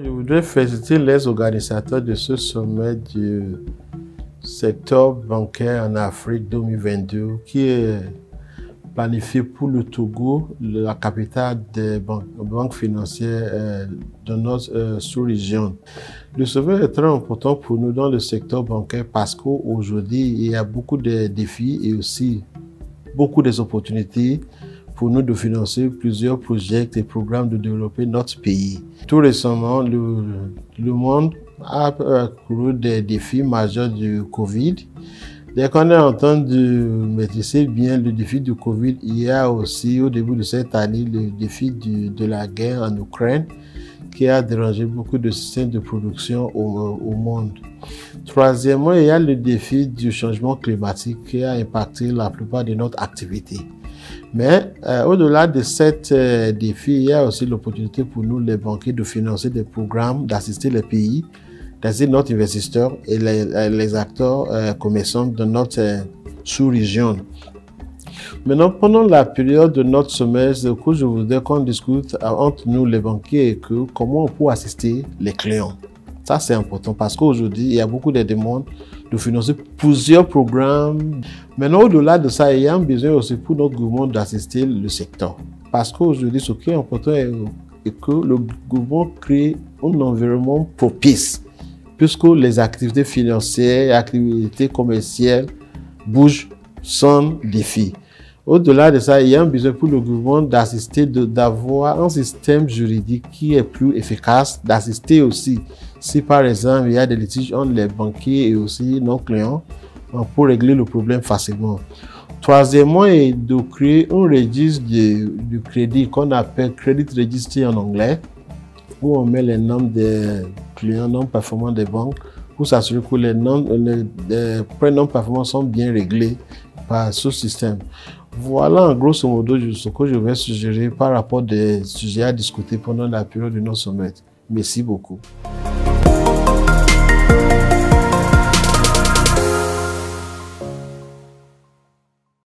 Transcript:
Je voudrais féliciter les organisateurs de ce sommet du secteur bancaire en Afrique 2022 qui est planifié pour le Togo, la capitale des banques financières de notre sous-région. Le sommet est très important pour nous dans le secteur bancaire parce qu'aujourd'hui, il y a beaucoup de défis et aussi beaucoup d'opportunités pour nous de financer plusieurs projets et programmes de développer notre pays. Tout récemment, le monde a couru des défis majeurs du Covid. Dès qu'on est en train de maîtriser bien le défi du Covid, il y a aussi au début de cette année le défi de la guerre en Ukraine qui a dérangé beaucoup de systèmes de production au monde. Troisièmement, il y a le défi du changement climatique qui a impacté la plupart de notre activité. Mais au-delà de cet défi, il y a aussi l'opportunité pour nous, les banquiers, de financer des programmes, d'assister les pays, d'assister notre investisseurs et les acteurs commerçants de notre sous-région. Maintenant, pendant la période de notre sommet, je voudrais qu'on discute entre nous, les banquiers, et comment on peut assister les clients. Ça, c'est important parce qu'aujourd'hui, il y a beaucoup de demandes de financer plusieurs programmes. Maintenant, au-delà de ça, il y a un besoin aussi pour notre gouvernement d'assister le secteur. Parce qu'aujourd'hui, ce qui est important est que le gouvernement crée un environnement propice, puisque les activités financières, activités commerciales bougent sans défi. Au-delà de ça, il y a un besoin pour le gouvernement d'assister, d'avoir un système juridique qui est plus efficace, d'assister aussi si par exemple il y a des litiges entre les banquiers et aussi nos clients pour régler le problème facilement. Troisièmement, est de créer un registre de crédit qu'on appelle Credit Register en anglais, où on met les noms des clients non performants des banques pour s'assurer que les prêts non performants sont bien réglés par ce système. Voilà en grosso modo ce que je vais suggérer par rapport des sujets à discuter pendant la période de notre sommet. Merci beaucoup.